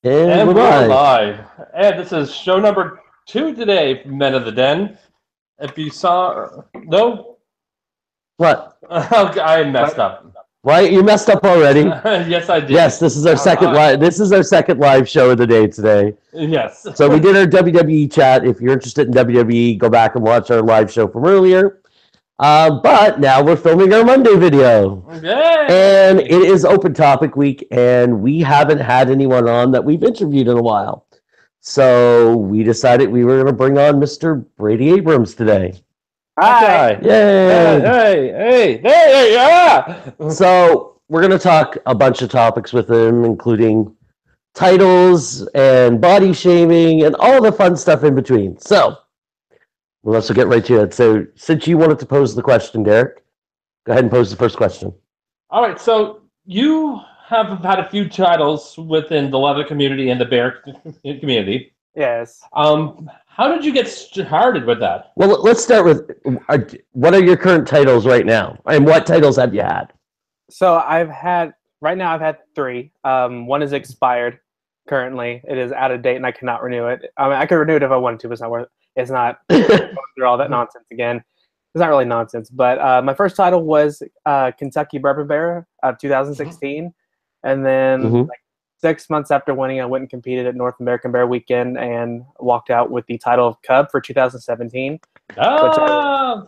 And And we're we're live. live. And this is show number 2 today, Men of the Den. If you saw... No? What? Okay, I messed up. Why you messed up already? Yes, I did. Yes, this is our second live. This is our second live show of the day today. Yes. So we did our WWE chat. If you're interested in WWE, go back and watch our live show from earlier. But now we're filming our Monday video. Yay! And it is open topic week, and we haven't had anyone on that we've interviewed in a while. So we decided we were going to bring on Mr. Brady Abhrams today. Hi. Yay! Hey, yeah! So we're going to talk a bunch of topics with him, including titles and body shaming and all the fun stuff in between. So let's get right to it. So since you wanted to pose the question, Derek, go ahead and pose the first question. All right, so you have had a few titles within the leather community and the bear community. Yes. How did you get started with that? Well, let's start with what are your current titles right now, and what titles have you had? So I've had 3. One is expired currently. It is out of date and I cannot renew it. I mean, I could renew it if I wanted to, but it's not worth it. It's not going through all that nonsense again. It's not really nonsense, but my first title was Kentucky Bourbon Bear of 2016, and then like 6 months after winning, I went and competed at North American Bear Weekend and walked out with the title of Cub for 2017. I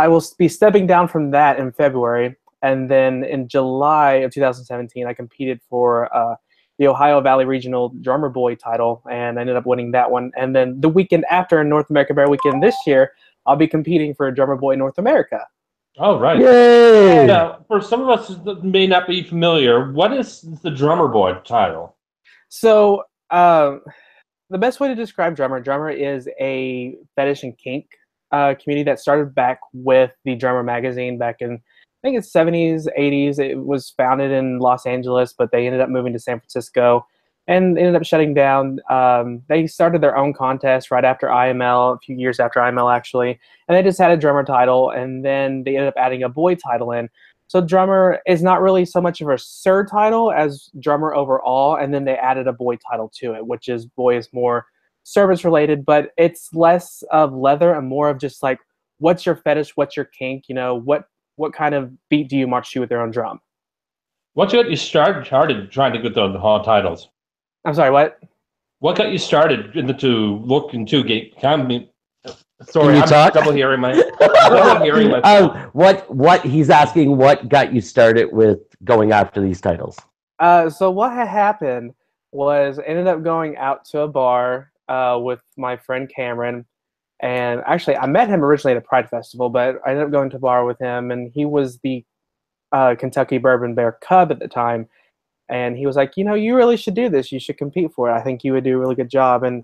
will be stepping down from that in February, and then in July of 2017, I competed for the Ohio Valley Regional Drummer Boy title, and I ended up winning that one. And then the weekend after, in North American Bear Weekend this year, I'll be competing for Drummer Boy North America. Oh, right. Yay! Now, for some of us that may not be familiar, what is the Drummer Boy title? So, the best way to describe Drummer is a fetish and kink community that started back with the Drummer magazine back in, I think it's 70s, 80s. It was founded in Los Angeles, but they ended up moving to San Francisco and ended up shutting down. They started their own contest right after IML, a few years after IML actually, and they just had a drummer title, and then they ended up adding a boy title in. So drummer is not really so much of a sir title as drummer overall, and then they added a boy title to it, which is boy is more service related, but it's less of leather and more of just like, what's your fetish, what's your kink, you know, what kind of beat do you march to with your own drum? What got you started trying to get the hall titles? I'm sorry, what? What got you started to look into game? Sorry, I'm double hearing my. What he's asking? What got you started with going after these titles? So what had happened was I ended up going out to a bar with my friend Cameron, and actually I met him originally at a Pride Festival, but I ended up going to a bar with him, and he was the Kentucky Bourbon Bear Cub at the time, and he was like, you know, you really should do this. You should compete for it. I think you would do a really good job. And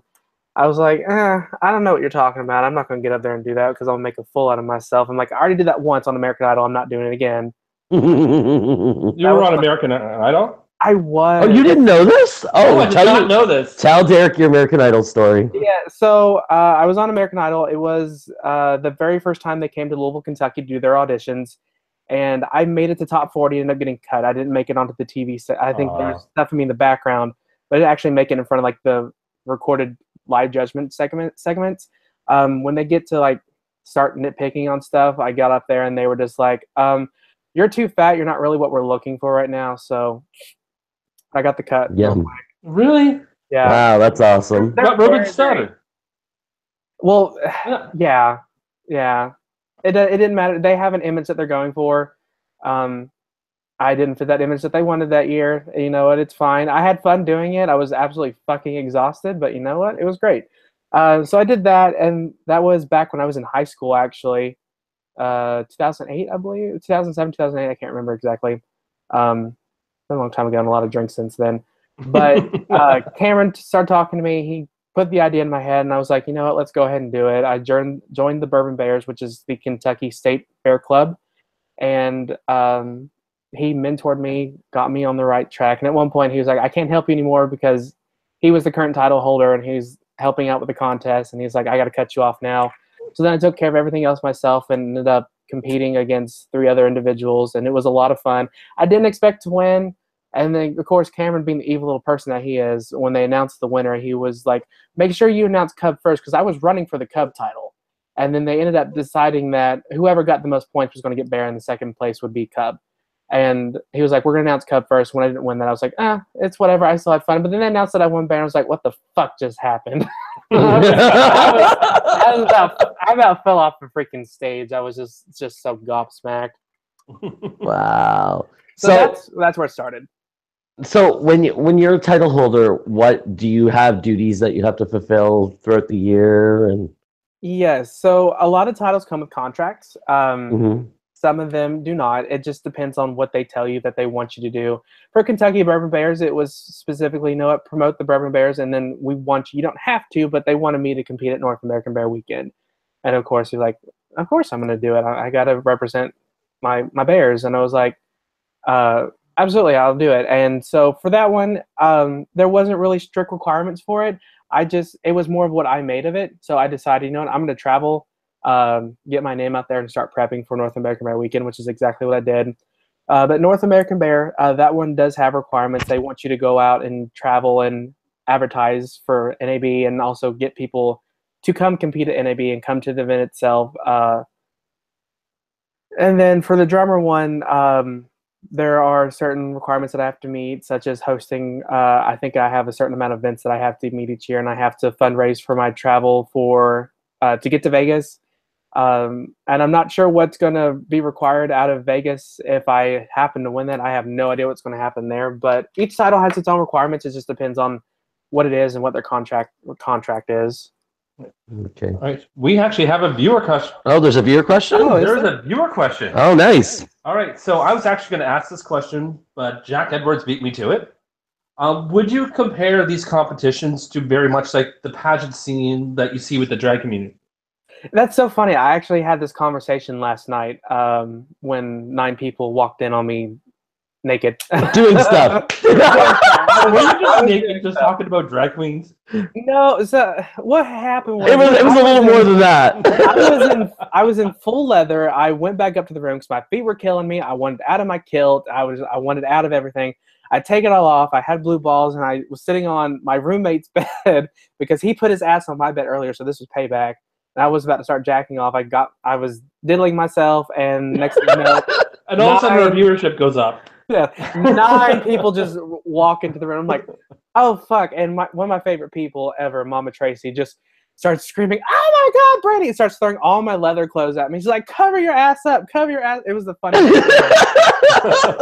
I was like, I don't know what you're talking about. I'm not going to get up there and do that because I'll make a fool out of myself. I'm like, I already did that once on American Idol. I'm not doing it again. You were on American Idol? I was. Oh, you didn't know this? Oh, I did not know this. Tell Derek your American Idol story. Yeah, so I was on American Idol. It was the very first time they came to Louisville, Kentucky to do their auditions. And I made it to top 40 and ended up getting cut. I didn't make it onto the TV set. I think there's stuff of me in the background, but I didn't actually make it in front of like the recorded live judgment segments. When they get to like start nitpicking on stuff, I got up there and they were just like, you're too fat. You're not really what we're looking for right now. So I got the cut. Yeah. Really? Yeah. Wow, that's awesome. What Ruben started? Well, yeah. It didn't matter. They have an image that they're going for. I didn't fit that image that they wanted that year. You know what? It's fine. I had fun doing it. I was absolutely fucking exhausted, but you know what? It was great. So I did that, and that was back when I was in high school, actually. 2008, I believe. 2007, 2008. I can't remember exactly. It's been a long time ago, and a lot of drinks since then. But Cameron started talking to me. He put the idea in my head, and I was like, you know what, let's go ahead and do it. I joined the Bourbon Bears, which is the Kentucky State Bear Club, and he mentored me, got me on the right track. And at one point, he was like, I can't help you anymore because he was the current title holder, and he was helping out with the contest, and he's like, I got to cut you off now. So then I took care of everything else myself and ended up competing against 3 other individuals, and it was a lot of fun. I didn't expect to win. And then, of course, Cameron, being the evil little person that he is, when they announced the winner, he was like, make sure you announce Cub first, because I was running for the Cub title. And then they ended up deciding that whoever got the most points was going to get Bear, and the second place would be Cub. And he was like, we're going to announce Cub first. When I didn't win that, I was like, it's whatever. I still had fun. But then they announced that I won Bear, and I was like, what the fuck just happened? I about fell off the freaking stage. I was just so gobsmacked. Wow. So that's where it started. So when you're a title holder, what do you have duties that you have to fulfill throughout the year? And yes, so a lot of titles come with contracts. Mhm. Some of them do not. It just depends on what they tell you that they want you to do. For Kentucky Bourbon Bears, it was specifically, promote the Bourbon Bears, and then we want you. You don't have to, but they wanted me to compete at North American Bear Weekend. And of course, you're like, of course I'm going to do it. I got to represent my Bears. And I was like, absolutely, I'll do it. And so for that one, there wasn't really strict requirements for it. It was more of what I made of it. So I decided, I'm going to travel, get my name out there and start prepping for North American Bear Weekend, which is exactly what I did. But North American Bear, that one does have requirements. They want you to go out and travel and advertise for NAB, and also get people to come compete at NAB and come to the event itself. And then for the drummer one, there are certain requirements that I have to meet, such as hosting. I think I have a certain amount of events that I have to meet each year, and I have to fundraise for my travel to get to Vegas. And I'm not sure what's going to be required out of Vegas if I happen to win that. I have no idea what's going to happen there. But each title has its own requirements. It just depends on what it is and what their contract is. Okay. All right. We actually have a viewer question. Oh, there's a viewer question? There's a viewer question. Oh, nice. All right. So I was actually going to ask this question, but Jack Edwards beat me to it. Would you compare these competitions to very much like the pageant scene that you see with the drag community? That's so funny. I actually had this conversation last night when 9 people walked in on me naked. Doing stuff. Were you just naked, just talking about drag queens? No, so what happened was... It was a little more than that. I was in full leather. I went back up to the room because my feet were killing me. I wanted out of my kilt. I wanted out of everything. I take it all off. I had blue balls, and I was sitting on my roommate's bed because he put his ass on my bed earlier, so this was payback. And I was about to start jacking off. I was diddling myself, and next thing you know... And all of a sudden our viewership goes up. Yeah, 9 people just walk into the room. I'm like, oh, fuck. And one of my favorite people ever, Mama Tracy, just starts screaming, oh, my God, Brady. And starts throwing all my leather clothes at me. She's like, cover your ass up. Cover your ass. It was the funniest thing.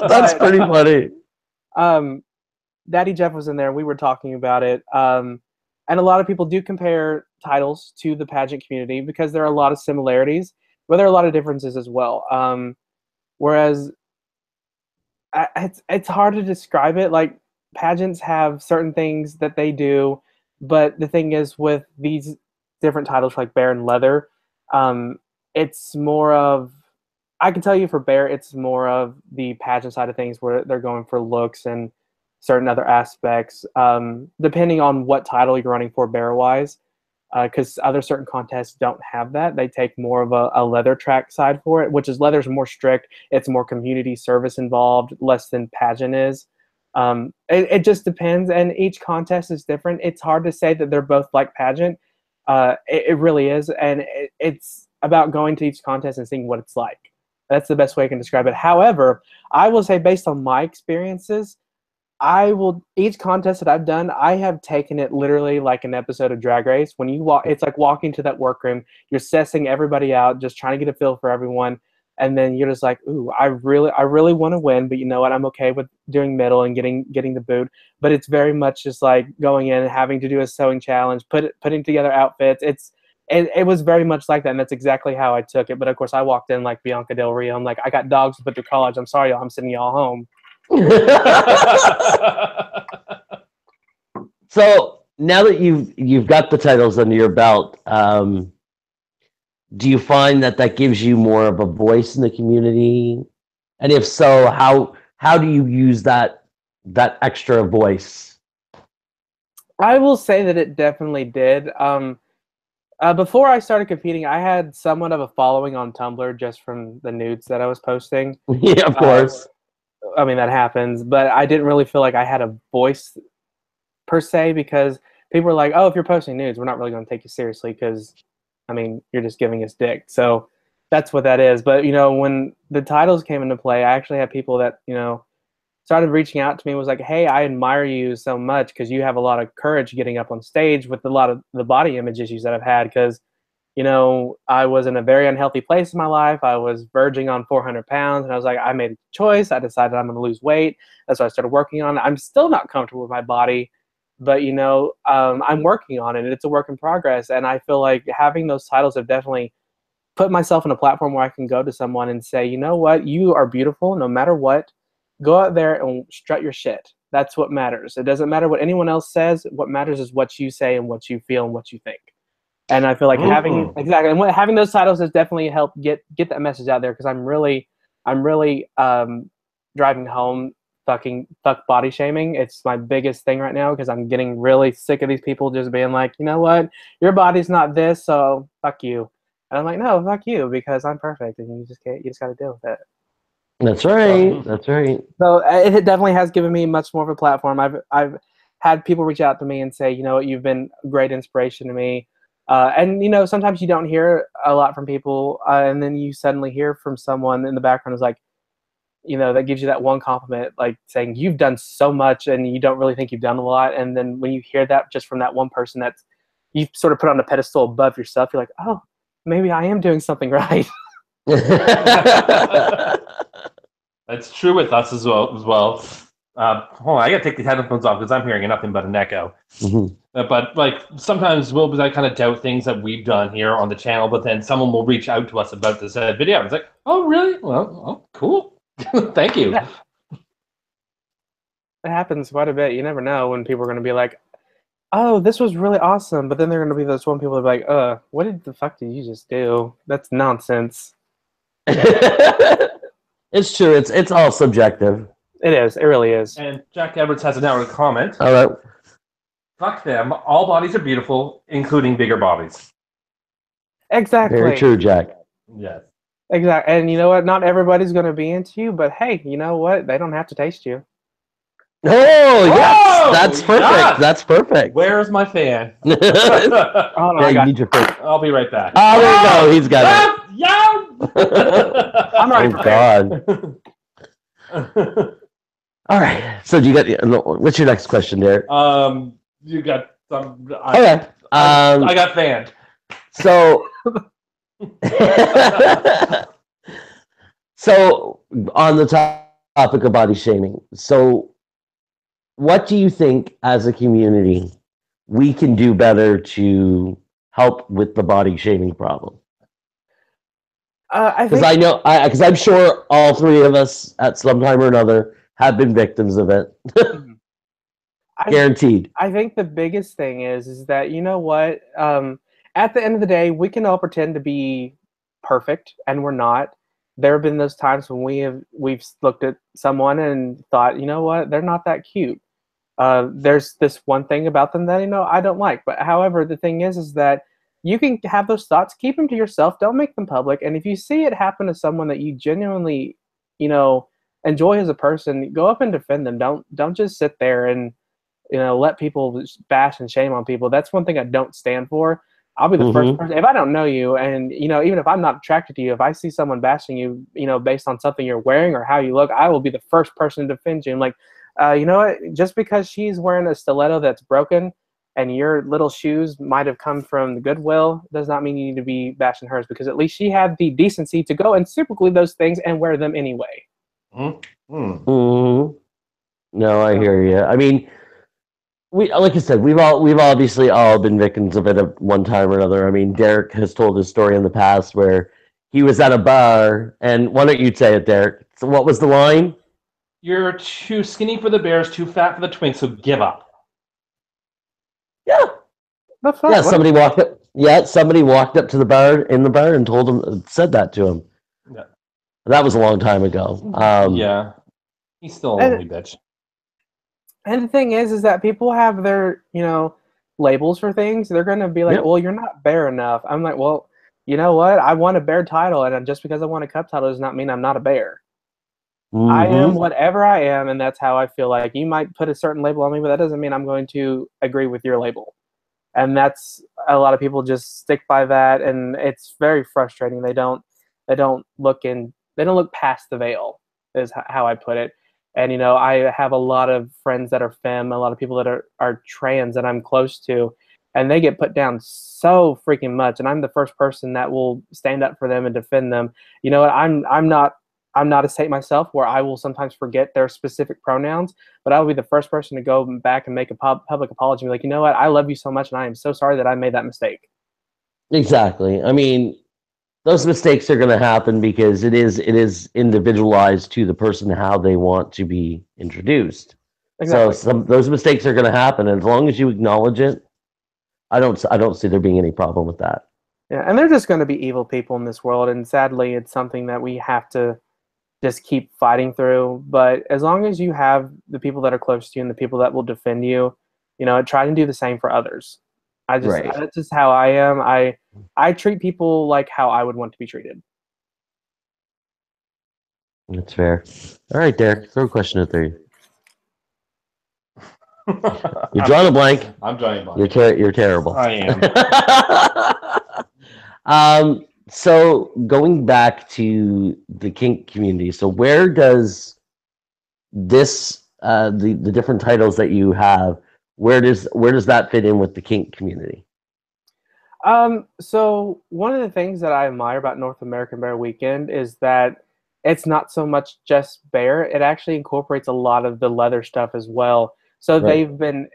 That's pretty funny. Daddy Jeff was in there. We were talking about it. And a lot of people do compare titles to the pageant community because there are a lot of similarities, but there are a lot of differences as well. Whereas it's hard to describe it. Like, pageants have certain things that they do, but the thing is with these different titles like Bear and Leather, it's more of, I can tell you for Bear, it's more of the pageant side of things where they're going for looks and certain other aspects, depending on what title you're running for Bear-wise. Because other certain contests don't have that. They take more of a leather track side for it, which is leather's more strict. It's more community service involved, less than pageant is. It just depends, and each contest is different. It's hard to say that they're both like pageant. It really is, and it's about going to each contest and seeing what it's like. That's the best way I can describe it. However, I will say based on my experiences, each contest that I've done, I have taken it literally like an episode of Drag Race. When you walk, it's like walking to that workroom, you're sussing everybody out, just trying to get a feel for everyone. And then you're just like, ooh, I really want to win, but you know what? I'm okay with doing middle and getting the boot. But it's very much just like going in and having to do a sewing challenge, putting together outfits. It was very much like that, and that's exactly how I took it. But of course, I walked in like Bianca Del Rio. I'm like, I got dogs to put through college. I'm sorry, y'all. I'm sending y'all home. So now that you've got the titles under your belt, do you find that gives you more of a voice in the community? And if so, how do you use that extra voice? I will say that it definitely did. Before I started competing, I had somewhat of a following on Tumblr just from the nudes that I was posting. Yeah, of course. I mean, that happens, but I didn't really feel like I had a voice per se, because people were like, "Oh, if you're posting nudes, we're not really going to take you seriously because, I mean, you're just giving us dick." So that's what that is. But when the titles came into play, I actually had people that started reaching out to me and was like, "Hey, I admire you so much because you have a lot of courage getting up on stage with a lot of the body image issues that I've had because." I was in a very unhealthy place in my life. I was verging on 400 pounds, and I was like, I made a choice. I decided I'm going to lose weight. That's what I started working on. I'm still not comfortable with my body, but I'm working on it. It's a work in progress, and I feel like having those titles have definitely put myself in a platform where I can go to someone and say, you know what, you are beautiful, no matter what. Go out there and strut your shit. That's what matters. It doesn't matter what anyone else says. What matters is what you say and what you feel and what you think. And I feel like having those titles has definitely helped get that message out there because I'm really driving home fuck body shaming. It's my biggest thing right now because I'm getting really sick of these people just being like, you know what, your body's not this, so fuck you. And I'm like, no, fuck you because I'm perfect and you just got to deal with it. That's right. That's right. So it definitely has given me much more of a platform. I've had people reach out to me and say, you know what, you've been a great inspiration to me. And sometimes you don't hear a lot from people, and then you suddenly hear from someone in the background who's like, that gives you that one compliment, like saying you've done so much, and you don't really think you've done a lot. And then when you hear that just from that one person that you sort of put on a pedestal above yourself, you're like, oh, maybe I am doing something right. That's true with us as well. Hold on, I gotta take the headphones off because I'm hearing nothing but an echo. Mhm. But like sometimes we'll kind of doubt things that we've done here on the channel, but then someone will reach out to us about this video. It's like, oh really? Well, oh, cool. Thank you. Yeah. It happens quite a bit. You never know when people are going to be like, oh, this was really awesome. But then they're going to be those one people that are like, what the fuck did you just do? That's nonsense. It's true. It's all subjective. It is. It really is. And Jack Edwards has a downward comment. All right. Fuck them. All bodies are beautiful, including bigger bodies. Exactly. Very true, Jack. Yes. Exactly. And you know what? Not everybody's going to be into you, but hey, you know what? They don't have to taste you. Oh, yes! That's perfect. Yes! That's perfect. Where's my fan? Oh, no, Yeah, you need your fan. I'll be right back. Oh, there you go. He's got it. Yeah! I'm already Oh, God. All right. So, do you got? What's your next question, Derek? You got some. Okay. I got fanned. So, so on the topic of body shaming, so what do you think as a community we can do better to help with the body shaming problem? Because I know, because I'm sure all three of us at some time or another have been victims of it. Guaranteed. I think the biggest thing is that, you know what, at the end of the day, we can all pretend to be perfect, and we're not. There have been those times when we've looked at someone and thought, you know what, they're not that cute. There's this one thing about them that I don't like. But however, the thing is that you can have those thoughts, keep them to yourself, don't make them public. And if you see it happen to someone that you genuinely, enjoy as a person, go up and defend them. Don't just sit there and let people bash and shame on people. That's one thing I don't stand for. I'll be the first person, if I don't know you, and even if I'm not attracted to you, if I see someone bashing you, based on something you're wearing or how you look, I will be the first person to defend you. I'm like, you know what? Just because she's wearing a stiletto that's broken and your little shoes might have come from the Goodwill does not mean you need to be bashing hers, because at least she had the decency to go and super glue those things and wear them anyway. No, I hear you. I mean, like I said, we've obviously all been victims of it at one time or another. I mean, Derek has told his story in the past where he was at a bar, and why don't you say it, Derek? So what was the line? You're too skinny for the Bears, too fat for the Twinks, so give up. Yeah. Yeah, somebody walked up. Yeah, somebody walked up to the bar and told him, said that to him. Yeah. That was a long time ago. Yeah. He's still a lonely bitch. And the thing is that people have their, labels for things. They're going to be like, well, you're not bear enough. I'm like, well, you know what? I won a bear title, and just because I won a cup title does not mean I'm not a bear. I am Mhm. whatever I am, and that's how I feel. Like, you might put a certain label on me, but that doesn't mean I'm going to agree with your label. And that's, a lot of people just stick by that, and it's very frustrating. They don't look past the veil, is how I put it. And I have a lot of friends that are femme, a lot of people that are trans that I'm close to, and they get put down so freaking much. And I'm the first person that will stand up for them and defend them. You know what? I'm not a saint myself, where I will sometimes forget their specific pronouns, but I will be the first person to go back and make a public apology and be like, you know what? I love you so much, and I am so sorry that I made that mistake. Exactly. I mean, those mistakes are going to happen because it is individualized to the person how they want to be introduced. So Exactly. those mistakes are going to happen, and as long as you acknowledge it, I don't see there being any problem with that. Yeah, and they're just going to be evil people in this world, and sadly, it's something that we have to just keep fighting through. But as long as you have the people that are close to you and the people that will defend you, try to do the same for others. Right. That's just how I am. I treat people like how I would want to be treated. That's fair. All right, Derek, throw a question at there. You're drawing a blank. I'm drawing a blank. You're terrible. I am. So going back to the kink community, so where does this the different titles that you have, where does that fit in with the kink community? So one of the things that I admire about North American Bear Weekend is that it's not so much just bear. It actually incorporates a lot of the leather stuff as well. So Right. they've been,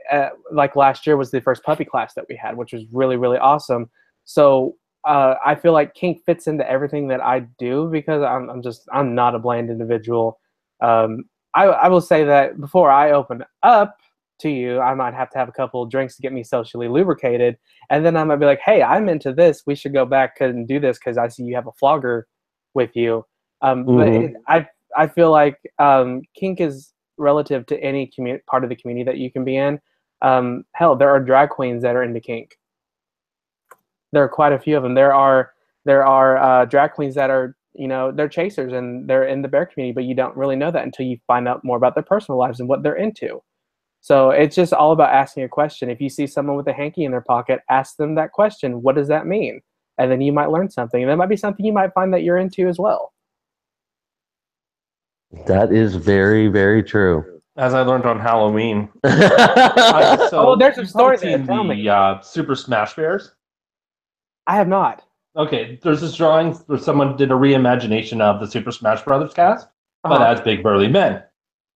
like last year was the first puppy class that we had, which was really, really awesome. So I feel like kink fits into everything that I do, because I'm not a bland individual. I will say that before I open up to you, I might have to have a couple of drinks to get me socially lubricated. And then I might be like, hey, I'm into this. We should go back and do this because I see you have a flogger with you. But Mm-hmm. I feel like kink is relative to any part of the community that you can be in. Hell, there are drag queens that are into kink. There are quite a few of them. There are drag queens that are, they're chasers and they're in the bear community, but you don't really know that until you find out more about their personal lives and what they're into. So it's just all about asking a question. If you see someone with a hanky in their pocket, ask them that question. What does that mean? And then you might learn something. And that might be something you might find that you're into as well. That is very, very true. As I learned on Halloween. Oh, there's a you've story probably there. seen Tell me. the Super Smash Bears. I have not. Okay, there's this drawing where someone did a reimagination of the Super Smash Brothers cast, but Uh-huh. as big burly men.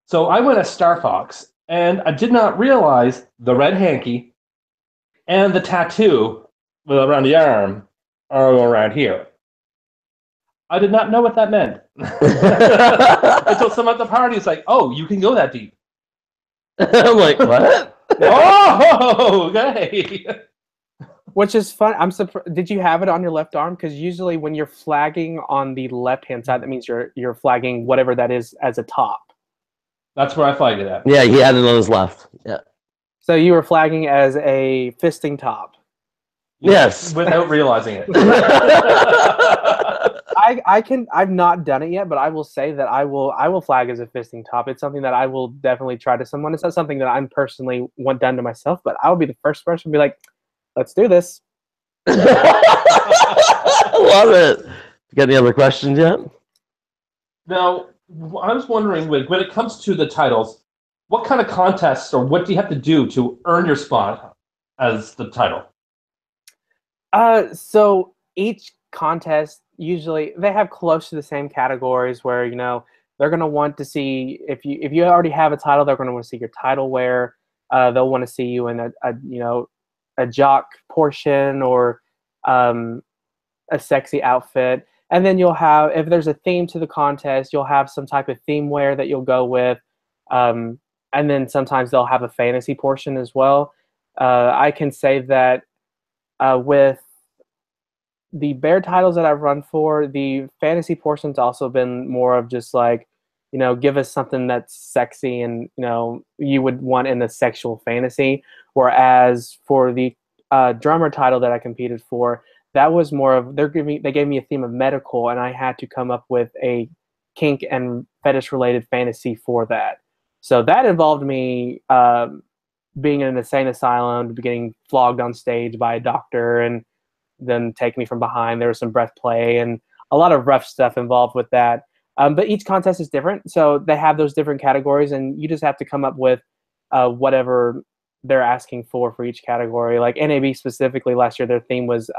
So I went as Star Fox, and I did not realize the red hanky and the tattoo around the arm are around here. I did not know what that meant until someone at the party is like, "Oh, you can go that deep." I'm like, what? Oh, okay. Which is fun. I'm surprised. Did you have it on your left arm? Because usually when you're flagging on the left-hand side, that means you're flagging whatever that is as a top. That's where I flagged it at. Yeah, he had it on his left. Yeah. So you were flagging as a fisting top. Yes. Without realizing it. I've not done it yet, but I will say that I will flag as a fisting top. It's something that I will definitely try to someone. It's not something that I'm personally want done to myself, but I will be the first person to be like, let's do this. Love it. You got any other questions yet? Now, I was wondering, when it comes to the titles, what kind of contests or what do you have to do to earn your spot as the title? So each contest, usually they have close to the same categories where they're going to want to see if you already have a title, they're going to want to see your title wear. They'll want to see you in a jock portion or a sexy outfit. And then you'll have, if there's a theme to the contest, you'll have some type of theme wear that you'll go with. And then sometimes they'll have a fantasy portion as well. I can say that with the bear titles that I've run for, the fantasy portion's also been more of just like, give us something that's sexy and, you would want in a sexual fantasy. Whereas for the drummer title that I competed for, that was more of, they gave me a theme of medical, and I had to come up with a kink and fetish related fantasy for that. So that involved me being in an insane asylum, getting flogged on stage by a doctor, and then taking me from behind. There was some breath play and a lot of rough stuff involved with that. But each contest is different, so they have those different categories, and you just have to come up with whatever they're asking for each category. Like NAB specifically, last year their theme was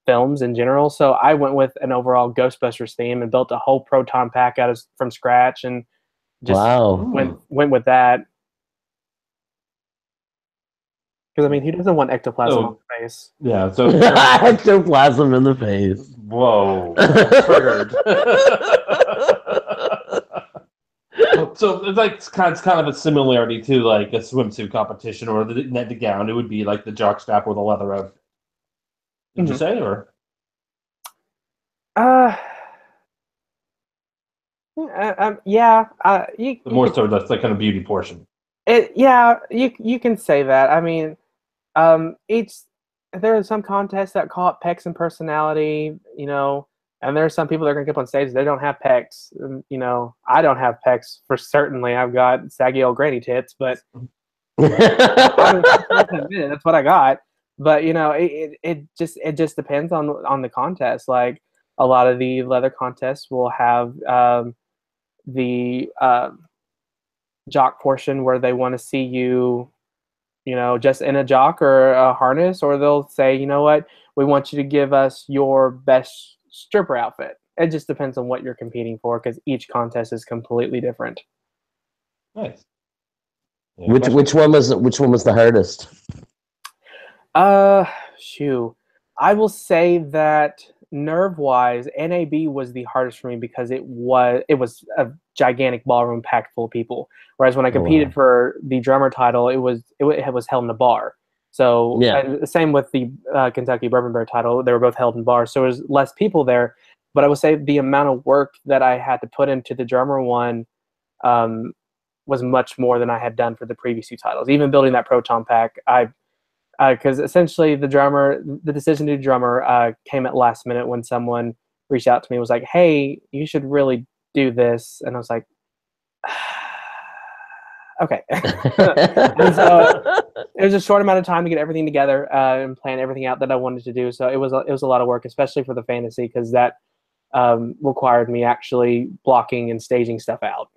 films in general, so I went with an overall Ghostbusters theme and built a whole proton pack from scratch, and just went with that. Because I mean, who doesn't want ectoplasm on the face? Yeah, so ectoplasm in the face. Whoa, triggered. So it's like it's kind of a similarity to like a swimsuit competition or the gown. It would be like the jock strap or the leather outfit. Did you say, or? Yeah. More so that's like kind of beauty portion. You can say that. I mean, there are some contests that call it pecs and personality, and there are some people that are going to get up on stage. They don't have pecs. I don't have pecs for certainly. I've got saggy old granny tits, but that's what I got. But it just depends on the contest. Like a lot of the leather contests will have the jock portion where they want to see you, just in a jock or a harness, or they'll say, you know what, we want you to give us your best stripper outfit. It just depends on what you're competing for, because each contest is completely different. Nice. Yeah, which one was the hardest? I will say that nerve-wise, NAB was the hardest for me because it was a gigantic ballroom packed full of people. Whereas when I competed for the drummer title, it was held in a bar. So same with the Kentucky Bourbon Bear title, they were both held in bars. So there was less people there. But I would say the amount of work that I had to put into the drummer one was much more than I had done for the previous two titles. Even building that proton pack, because essentially the decision to do drummer came at last minute when someone reached out to me and was like, hey, you should really do this. And I was like, okay. And so it was a short amount of time to get everything together and plan everything out that I wanted to do. So it was a lot of work, especially for the fantasy, because that required me actually blocking and staging stuff out.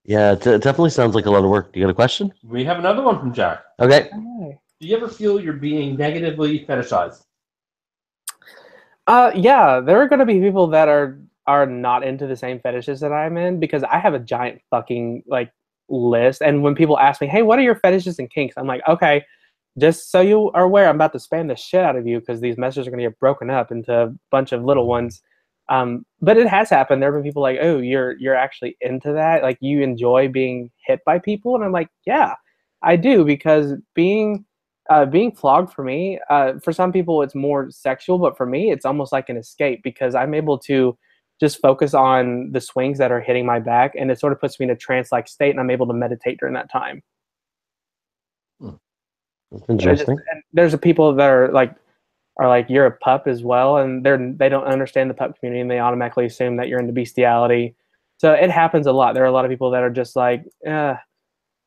Yeah, it definitely sounds like a lot of work. Do you got a question? We have another one from Jack. Okay. Do you ever feel you're being negatively fetishized? Yeah, there are going to be people that are not into the same fetishes that I'm in, because I have a giant fucking list. And when people ask me, hey, what are your fetishes and kinks? I'm like, okay, just so you are aware, I'm about to spam the shit out of you, because these messages are going to get broken up into a bunch of little ones. But it has happened. There have been people like, oh, you're actually into that? Like, you enjoy being hit by people? And I'm like, yeah, I do, because being flogged for me, for some people it's more sexual, but for me it's almost like an escape, because I'm able to just focus on the swings that are hitting my back, and it sort of puts me in a trance-like state, and I'm able to meditate during that time. That's interesting. There's people that are like you're a pup as well, and they don't understand the pup community, and they automatically assume that you're into bestiality. So it happens a lot. There are a lot of people that are just like,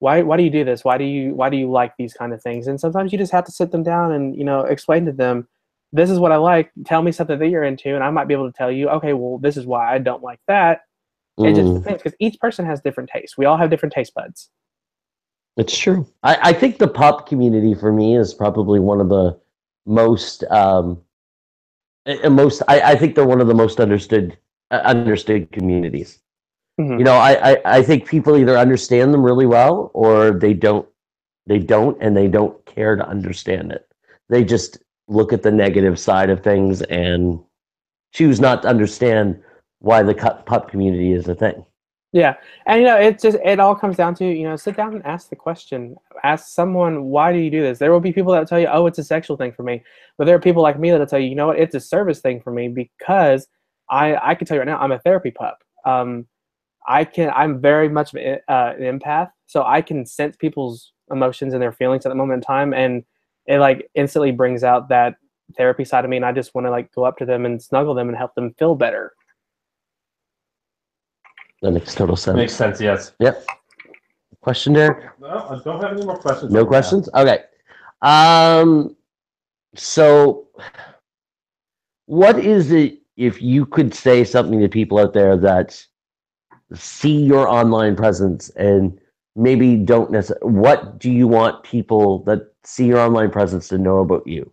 why do you do this? Why do you like these kind of things? And sometimes you just have to sit them down and explain to them, this is what I like. Tell me something that you're into, and I might be able to tell you, okay, well, this is why I don't like that. It just depends, because each person has different tastes. We all have different taste buds. It's true. I think the pup community for me is probably one of the most I think they're one of the most understood communities. Mm-hmm. I think people either understand them really well, or they don't and they don't care to understand it. They just look at the negative side of things and choose not to understand why the pup community is a thing. Yeah, and it all comes down to sit down and ask the question. Ask someone, why do you do this? There will be people that will tell you, oh, it's a sexual thing for me, but there are people like me that will tell you, you know what, it's a service thing for me, because I can tell you right now, I'm a therapy pup. I'm very much an empath, so I can sense people's emotions and their feelings at the moment in time, and it instantly brings out that therapy side of me, and I just want to go up to them and snuggle them and help them feel better. That makes total sense. Makes sense, yes. Yep. Question, Derek? No, I don't have any more questions. No questions? Okay. So what is it, if you could say something to people out there that see your online presence and maybe don't necessarily, what do you want people that see your online presence to know about you?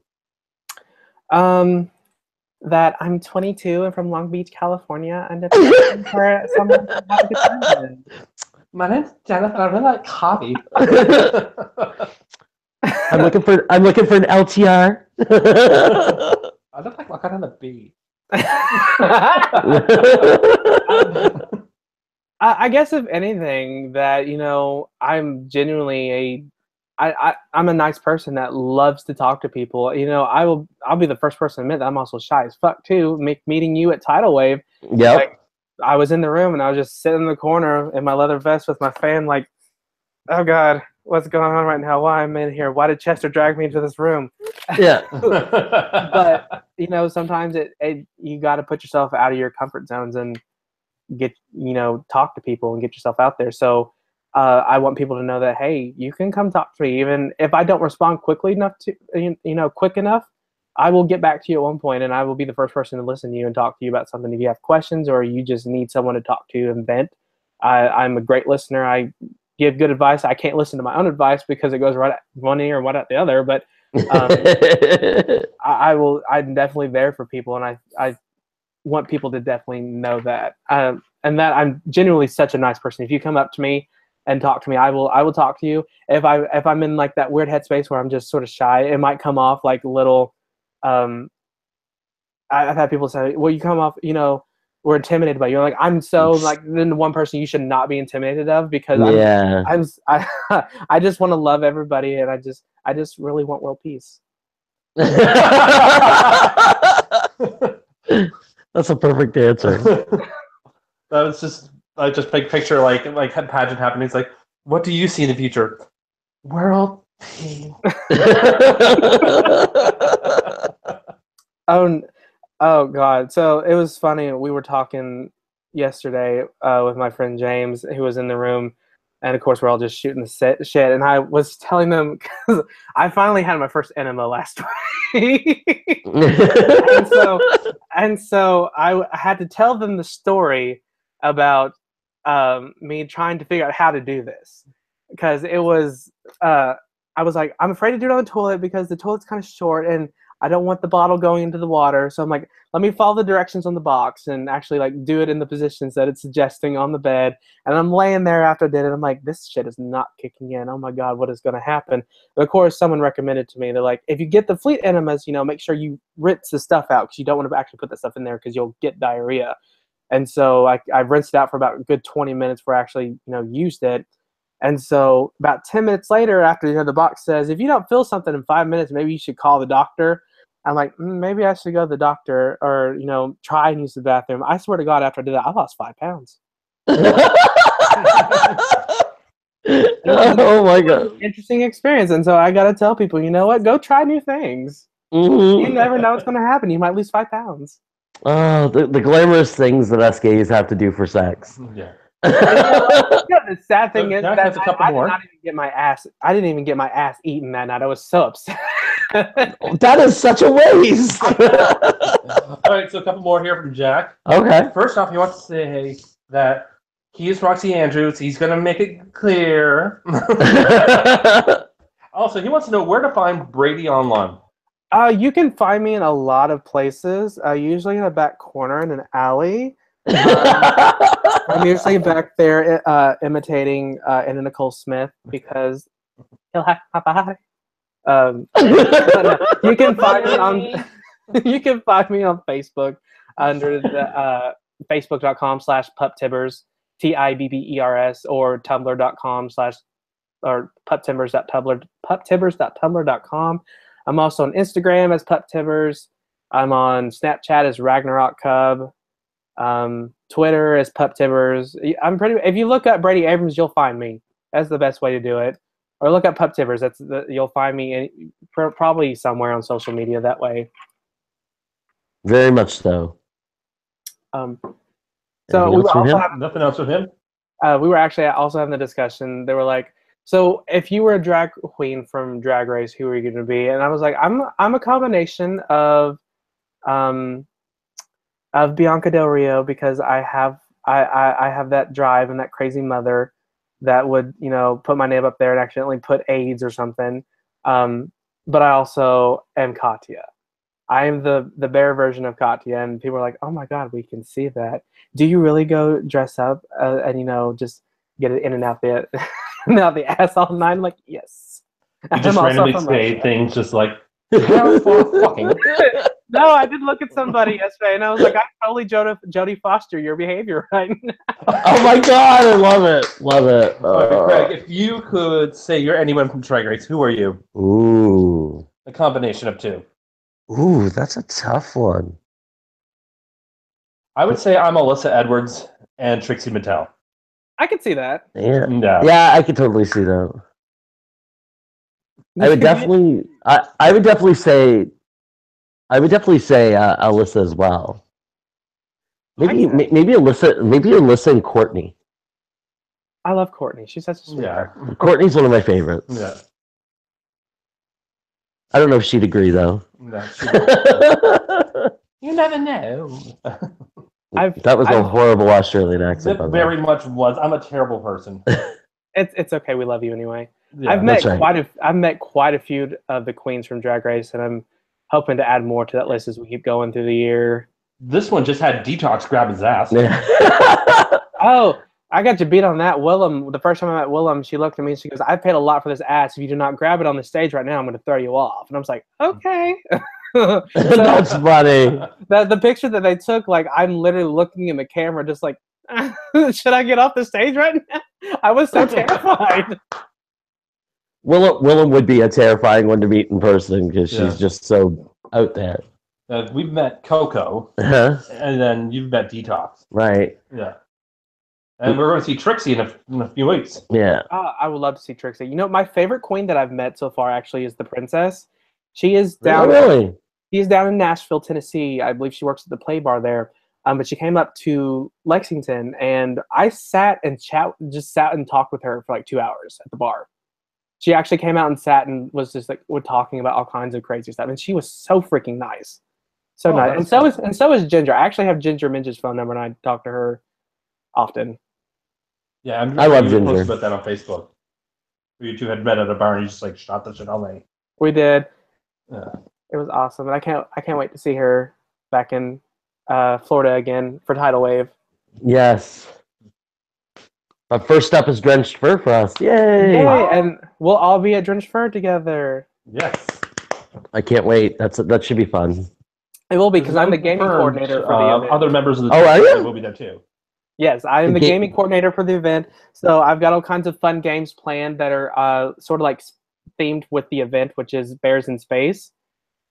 That I'm 22 and from Long Beach, California, and looking for someone to have a good time with. My name's Jennifer. I really like coffee. I'm looking for an LTR. I look like walking on the beach. I guess if anything, that I'm genuinely I'm a nice person that loves to talk to people. I'll be the first person to admit that I'm also shy as fuck too. Meeting you at Tidal Wave. Yep. Like, I was in the room and I was just sitting in the corner in my leather vest with my fan, like, oh God, what's going on right now? Why am I in here? Why did Chester drag me into this room? Yeah. But sometimes you got to put yourself out of your comfort zones and get talk to people and get yourself out there. So I want people to know that, hey, you can come talk to me, even if I don't respond quick enough, I will get back to you at one point, and I will be the first person to listen to you and talk to you about something. If you have questions or you just need someone to talk to and vent, I'm a great listener. I give good advice. I can't listen to my own advice because it goes right at one ear and right at the other, but I'm definitely there for people, and I want people to definitely know that. And that I'm genuinely such a nice person. If you come up to me and talk to me, I will talk to you. If I'm in like that weird headspace where I'm just sort of shy, it might come off like little. I've had people say, "Well, you come off, we're intimidated by you." Like, I'm so like the one person you should not be intimidated of, because I just want to love everybody, and I just really want world peace. That's a perfect answer. That was just big picture, like had pageant happening. It's like, what do you see in the future? World peace. Oh God. So it was funny. We were talking yesterday with my friend James, who was in the room, and of course we're all just shooting the shit. And I was telling them, because I finally had my first enema last week, and so I had to tell them the story about me trying to figure out how to do this, because it was I was like, I'm afraid to do it on the toilet because the toilet's kind of short and I don't want the bottle going into the water. So I'm like, let me follow the directions on the box and actually like do it in the positions that it's suggesting on the bed. And I'm laying there after I did it. I'm like, this shit is not kicking in. Oh my God, what is going to happen? But of course, someone recommended to me, they're like, if you get the fleet enemas, make sure you rinse the stuff out, because you don't want to actually put that stuff in there because you'll get diarrhea. And so I rinsed it out for about a good 20 minutes before I actually, used it. And so about 10 minutes later, after the box says, if you don't feel something in 5 minutes, maybe you should call the doctor. I'm like, maybe I should go to the doctor, or, try and use the bathroom. I swear to God, after I did that, I lost 5 pounds. Oh my God. Interesting experience. And so I got to tell people, you know what? Go try new things. Mm-hmm. You never know what's going to happen. You might lose 5 pounds. Oh, the glamorous things that us gays have to do for sex. Yeah. The sad thing is that I didn't even get my ass eaten that night. I was so upset. That is such a waste. All right, so a couple more here from Jack. Okay. First off, he wants to say that he is Roxy Andrews. He's going to make it clear. Also, he wants to know where to find Brady online. You can find me in a lot of places, usually in a back corner in an alley. I'm usually back there imitating Anna Nicole Smith, because he'll have my body. You can find me on Facebook under the facebook.com/puptibbers, Tibbers, or tumblr.com/ or puptibbers.tumblr.com. I'm also on Instagram as puptibbers. I'm on Snapchat as Ragnarok Cub. Twitter as puptibbers. If you look up Brady Abhrams, you'll find me. That's the best way to do it. Or look up puptibbers. You'll find me probably somewhere on social media that way. Very much so. So Anything we else were from also him? Nothing else with him? we were actually also having the discussion. They were like, "So if you were a drag queen from Drag Race, who are you going to be?" And I was like, "I'm a combination um, of Bianca Del Rio because I have that drive and that crazy mother that would put my name up there and accidentally put AIDS or something. But I also am Katya. I am the bear version of Katya, and people are like, "Oh my god, we can see that. Do you really go dress up and just get it in and out the out the ass all night?" I'm like, yes. You just I'm also randomly from say Russia. things just like, "How for fucking." No, I did look at somebody yesterday, and I was like, "I totally Jodie Foster your behavior right now." Oh my god, I love it. Love it. Okay, Craig, if you could say you're anyone from Drag Race, who are you? Ooh. A combination of two. Ooh, that's a tough one. I would say I'm Alyssa Edwards and Trixie Mattel. I could see that. Yeah. No. Yeah, I could totally see that. I would definitely I would definitely say Alyssa as well. Maybe Alyssa and Courtney. I love Courtney. She's such a sweetheart. Yeah. Courtney's one of my favorites. Yeah. I don't know if she'd agree though. No, you never know. That was a horrible Australian accent. It very much was. I'm a terrible person. It's okay. We love you anyway. Yeah. I've met right. I've met quite a few of the queens from Drag Race, and I'm hoping to add more to that list as we keep going through the year. This one just had Detox grab his ass. Yeah. Oh, I got you beat on that. Willem, the first time I met Willem, she looked at me and she goes, "I paid a lot for this ass. If you do not grab it on the stage right now, I'm going to throw you off." And I was like, "Okay." That's funny. The picture that they took, like I'm literally looking in the camera, just like, should I get off the stage right now? I was so terrified. Willem would be a terrifying one to meet in person because she's just so out there. We've met Coco, Uh-huh. and then you've met Detox. Right. Yeah. And we're going to see Trixie in a few weeks. Yeah. I would love to see Trixie. My favorite queen that I've met so far actually is the Princess. She is down. Really? She's down in Nashville, Tennessee. I believe she works at the Play Bar there. But she came up to Lexington, and I sat and talked with her for like 2 hours at the bar. She actually came out and sat and was just like we're talking about all kinds of crazy stuff, and she was so freaking nice, so nice. And so is Ginger. I actually have Ginger Minge's phone number, and I talk to her often. Yeah, I love Ginger. Posted about that on Facebook. You two had met at a bar, and you just like shot the shit all night. We did. Yeah. It was awesome, and I can't wait to see her back in Florida again for Tidal Wave. Yes. But first up is Drenched Fur for us. Yay! Yay! And we'll all be at Drenched Fur together. Yes. I can't wait. That should be fun. It will be because I'm the gaming coordinator for the event. Other members of the team are you? will be there too. Yes, I am the gaming coordinator for the event. So I've got all kinds of fun games planned that are sort of like themed with the event, which is Bears in Space.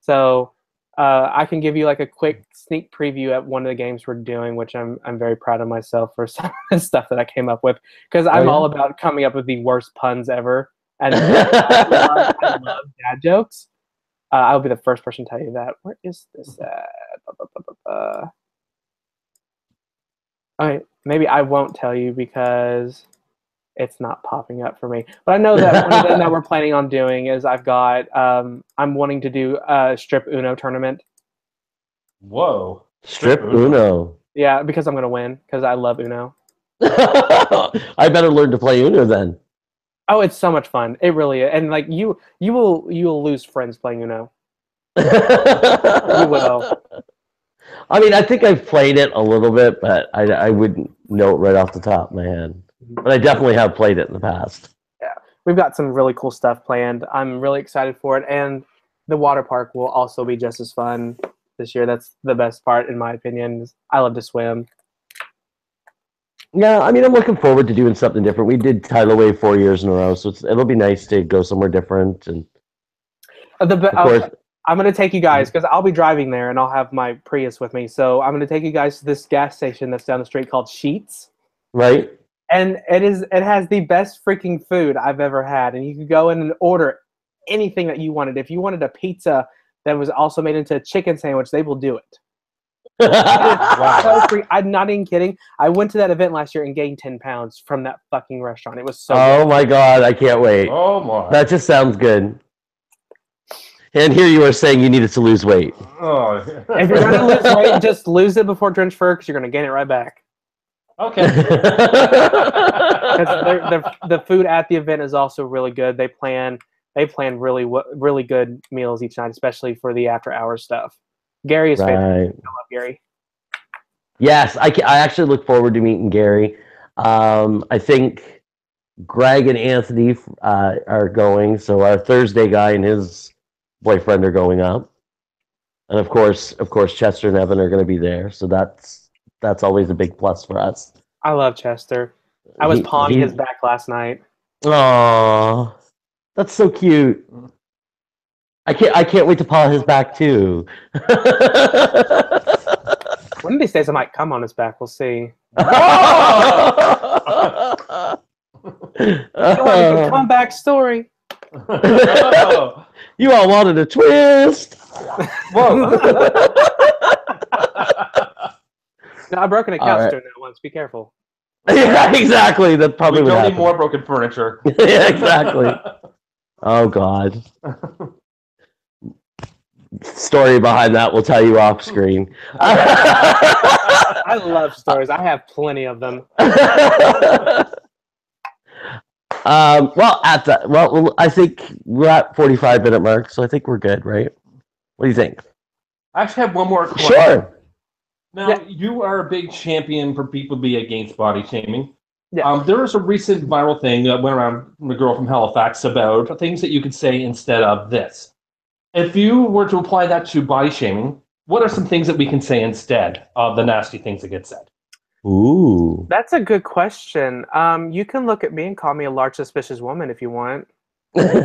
So I can give you like a quick sneak preview at one of the games we're doing, which I'm very proud of myself for some of the stuff that I came up with because I'm all about coming up with the worst puns ever, and I love dad jokes. I'll be the first person to tell you that. Where is this at? Okay, maybe I won't tell you because it's not popping up for me. But I know that one of them that we're planning on doing is I've got I'm wanting to do a strip Uno tournament. Whoa. Strip Uno. Yeah, because I'm gonna win because I love Uno. I better learn to play Uno then. Oh, it's so much fun. It really is. And like you will lose friends playing Uno. You will. I mean, I think I've played it a little bit, but I wouldn't know it right off the top of my head. But I definitely have played it in the past. Yeah, we've got some really cool stuff planned. I'm really excited for it, and the water park will also be just as fun this year. That's the best part, in my opinion. I love to swim. Yeah, I mean, I'm looking forward to doing something different. We did Tidal Wave 4 years in a row, so it'll be nice to go somewhere different. And of course, I'm going to take you guys, because I'll be driving there, and I'll have my Prius with me. So I'm going to take you guys to this gas station that's down the street called Sheetz. Right. And it has the best freaking food I've ever had. And you can go in and order anything that you wanted. If you wanted a pizza that was also made into a chicken sandwich, they will do it. So free. I'm not even kidding. I went to that event last year and gained 10 pounds from that fucking restaurant. It was so Oh good. my god, I can't wait. Oh my. That just sounds good. And here you are saying you needed to lose weight. Oh. If you're gonna lose weight, just lose it before Drench Fur because you're gonna gain it right back. Okay. The food at the event is also really good. They plan really good meals each night, especially for the after hours stuff. Gary is fantastic. I love Gary. Yes, I actually look forward to meeting Gary. I think Greg and Anthony are going, so our Thursday guy and his boyfriend are going up, and of course, Chester and Evan are going to be there. So that's always a big plus for us. I love Chester. I was pawing his back last night. Aww, that's so cute. I can't wait to paw his back too. One of these days I might come on his back. We'll see. You want a comeback story? You all wanted a twist. Whoa. No, I've broken a couch doing that once. Be careful. Yeah, exactly. That probably we would don't happen. need more broken furniture. Yeah, exactly. Oh God. Story behind that we'll tell you off screen. I love stories. I have plenty of them. Well, I think we're at 45-minute mark, so I think we're good, right? What do you think? I actually have one more question. Sure. Now, you are a big champion for people to be against body shaming. Yeah. There was a recent viral thing that went around from a girl from Halifax about things that you could say instead of this. If you were to apply that to body shaming, what are some things that we can say instead of the nasty things that get said? Ooh. That's a good question. You can look at me and call me a large suspicious woman if you want. That's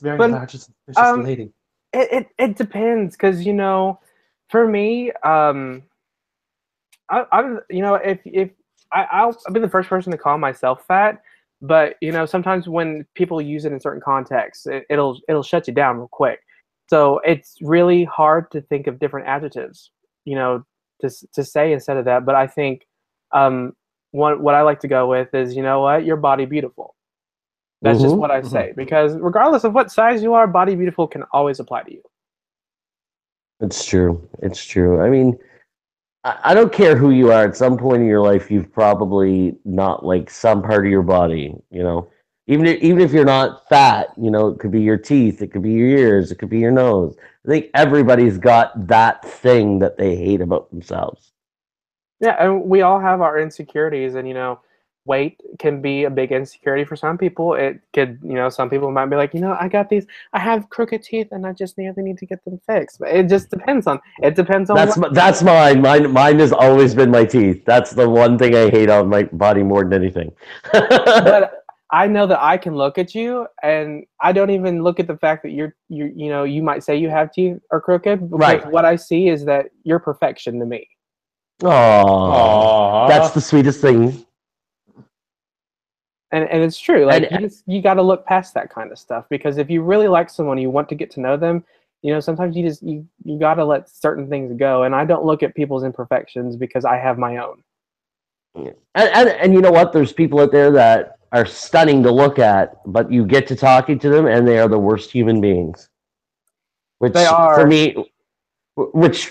very large and suspicious lady. It depends, because for me, I'll be the first person to call myself fat, but sometimes when people use it in certain contexts, it'll shut you down real quick. So it's really hard to think of different adjectives, to say instead of that. But I think what I like to go with is, your body beautiful. That's just what I say, because regardless of what size you are, body beautiful can always apply to you. It's true. It's true. I mean, I don't care who you are. At some point in your life, you've probably not liked some part of your body. Even if you're not fat, it could be your teeth, it could be your ears, it could be your nose. I think everybody's got that thing that they hate about themselves. Yeah, and we all have our insecurities, and weight can be a big insecurity for some people. It could, some people might be like, I have crooked teeth and I just really need to get them fixed. But it just depends on. That's mine. Mine has always been my teeth. That's the one thing I hate on my body more than anything. But I know that I can look at you, and I don't even look at the fact that you might say you have teeth are crooked. Right. What I see is that you're perfection to me. Aww. That's the sweetest thing. And it's true. Like, you got to look past that kind of stuff, because if you really like someone, you want to get to know them. Sometimes you got to let certain things go. And I don't look at people's imperfections because I have my own. And you know what? There's people out there that are stunning to look at, but you get to talking to them, and they are the worst human beings. They are.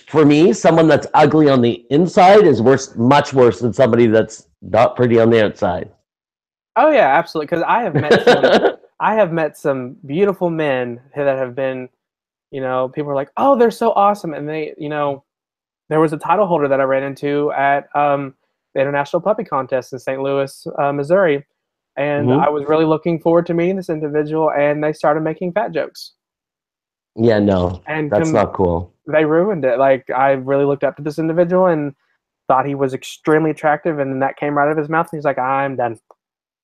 For me, someone that's ugly on the inside is much worse than somebody that's not pretty on the outside. Oh yeah, absolutely. Because I have met some beautiful men that have been, people are like, oh, they're so awesome, and they, there was a title holder that I ran into at the International Puppy Contest in St. Louis, Missouri, and I was really looking forward to meeting this individual, and they started making fat jokes. Yeah, no, that's not cool. They ruined it. Like, I really looked up to this individual and thought he was extremely attractive, and then that came right out of his mouth, and he's like, I'm done.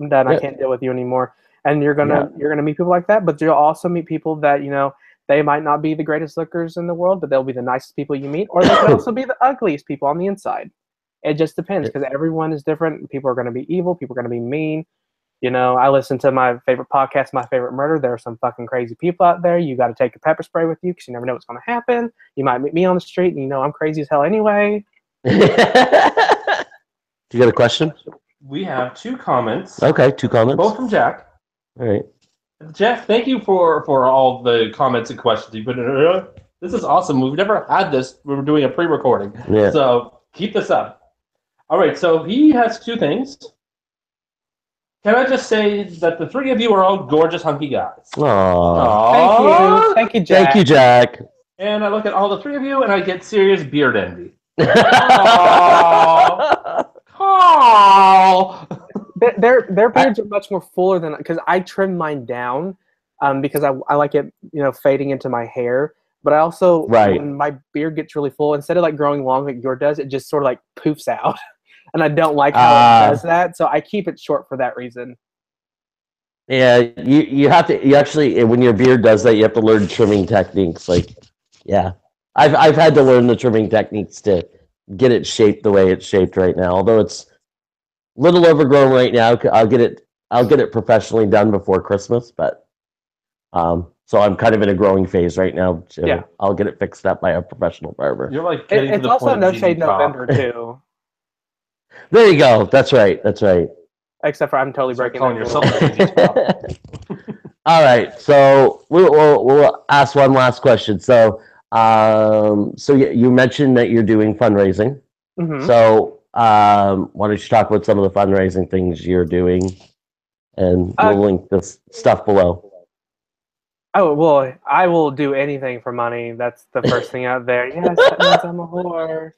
I'm done. I can't deal with you anymore. And you're gonna meet people like that, but you'll also meet people that they might not be the greatest lookers in the world, but they'll be the nicest people you meet, or they could also be the ugliest people on the inside. It just depends, because everyone is different. People are going to be evil. People are going to be mean. I listen to my favorite podcast, My Favorite Murder. There are some fucking crazy people out there. You got to take your pepper spray with you because you never know what's going to happen. You might meet me on the street, and I'm crazy as hell anyway. You got a question? We have 2 comments. Okay, 2 comments. Both from Jack. All right. Jeff, thank you for all the comments and questions you put in. This is awesome. We've never had this. We were doing a pre-recording. Yeah. So keep this up. All right, so he has 2 things. Can I just say that the 3 of you are all gorgeous, hunky guys? Aww. Thank you, Jack. Thank you, Jack. And I look at all the 3 of you, and I get serious beard envy. Carl! Their beards are much more fuller than, because I trim mine down because I like it, fading into my hair. But I also, when my beard gets really full, instead of like growing long like yours does, it just sort of like poofs out. And I don't like how it does that, so I keep it short for that reason. Yeah, you have to. You actually, when your beard does that, you have to learn trimming techniques. Like, yeah, I've had to learn the trimming techniques to get it shaped the way it's shaped right now. Although it's a little overgrown right now, I'll get it professionally done before Christmas. But so I'm kind of in a growing phase right now. So I'll get it fixed up by a professional barber. You're like it's also No Shade November too. There you go. That's right. Except for I'm totally breaking calling yourself. All right. So we'll ask one last question. So you mentioned that you're doing fundraising. Mm-hmm. So why don't you talk about some of the fundraising things you're doing, and we'll link this stuff below. Oh, well, I will do anything for money. That's the first thing out there. Yes, that means I'm a whore.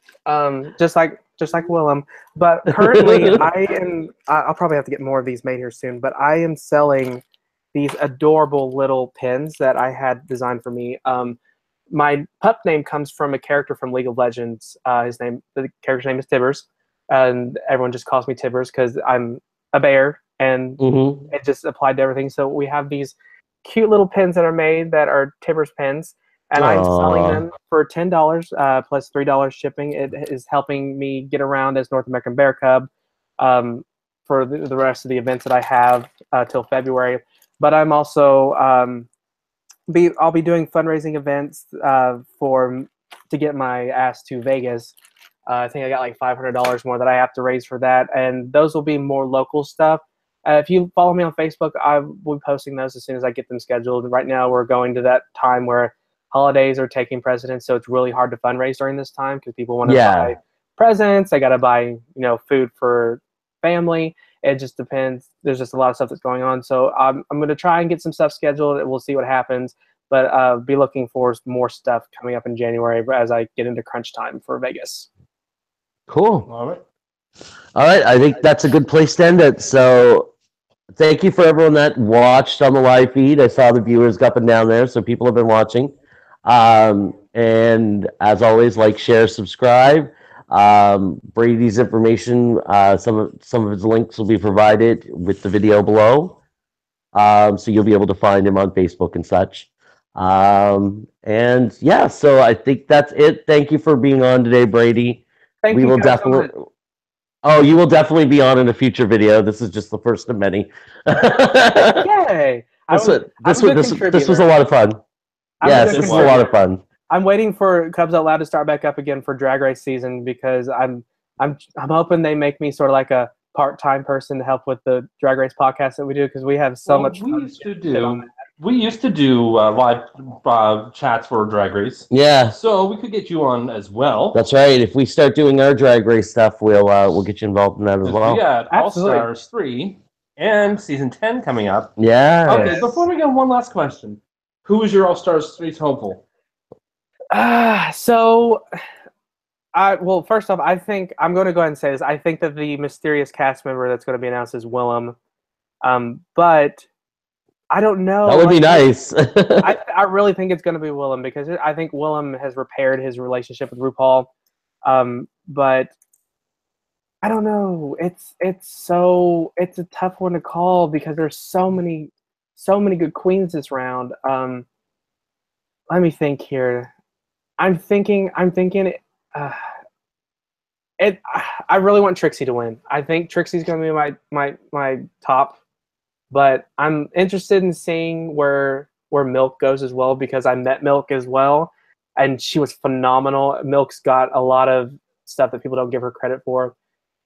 Just like Willem. But currently, I'll probably have to get more of these made here soon, but I am selling these adorable little pins that I had designed for me. My pup name comes from a character from League of Legends. The character's name is Tibbers, and everyone just calls me Tibbers because I'm a bear, and it just applied to everything. So we have these cute little pins that are made that are Tibbers pins, and I'm selling them for $10 plus $3 shipping. It is helping me get around as North American Bear Cub for the rest of the events that I have till February. But I'm also I'll be doing fundraising events to get my ass to Vegas. I think I got like $500 more that I have to raise for that, and those will be more local stuff. If you follow me on Facebook, I will be posting those as soon as I get them scheduled. Right now, we're going to that time where holidays are taking precedence, so it's really hard to fundraise during this time because people want to buy presents. They got to buy, food for family. It just depends. There's just a lot of stuff that's going on. So I'm going to try and get some stuff scheduled, and we'll see what happens. But be looking for more stuff coming up in January as I get into crunch time for Vegas. Cool. All right. I think that's a good place to end it. So thank you for everyone that watched on the live feed. I saw the viewers up and down there, so people have been watching. And as always, like, share, subscribe. Brady's information, some of his links will be provided with the video below. So you'll be able to find him on Facebook and such. And yeah, so I think that's it. Thank you for being on today, Brady. Thank you. Oh, you will definitely be on in a future video. This is just the first of many. Yay! This was a lot of fun. Yes, this was a lot of fun. I'm waiting for Cubs Out Loud to start back up again for drag race season because I'm hoping they make me sort of like a part-time person to help with the drag race podcast that we do because we have so much fun. We used to do live chats for drag race. Yeah. So we could get you on as well. That's right. If we start doing our drag race stuff, we'll get you involved in that as well. We got All Stars 3 and Season 10 coming up. Yeah. Okay, before we go, one last question. Who is your All Stars 3 hopeful? Well, first off, I think I'm going to go ahead and say this. I think that the mysterious cast member that's going to be announced is Willem. But I don't know. That would be nice. I really think it's going to be Willem because I think Willem has repaired his relationship with RuPaul. But I don't know. It's a tough one to call because there's so many good queens this round. Let me think here. I'm thinking. I really want Trixie to win. I think Trixie's going to be my top But I'm interested in seeing where Milk goes as well, because I met Milk as well, and she was phenomenal. Milk's got a lot of stuff that people don't give her credit for.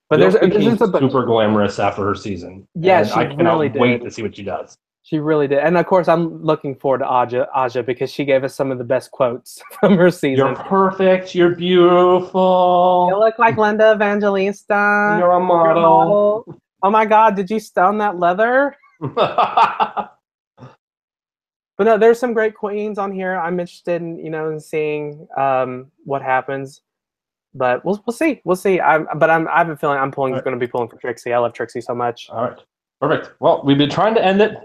But Milk there's became just a bunch. super glamorous after her season. Yeah, and she I cannot really wait did. to see what she does. She really did. And of course, I'm looking forward to Aja because she gave us some of the best quotes from her season. You're perfect. You're beautiful. You look like Linda Evangelista. You're a model. Oh my God, did you stun that leather? But no, there's some great queens on here. I'm interested in, in seeing what happens. But we'll see. We'll see. I have a feeling I'm going to be pulling for Trixie. I love Trixie so much. All right. Perfect. Well, we've been trying to end it.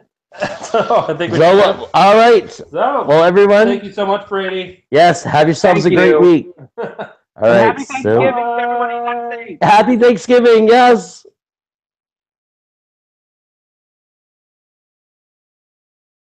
So I think all right. So, well, everyone. Thank you so much, Brady. Yes. Have yourselves a great week. All right. Happy Thanksgiving, everybody. Happy Thanksgiving. Yes.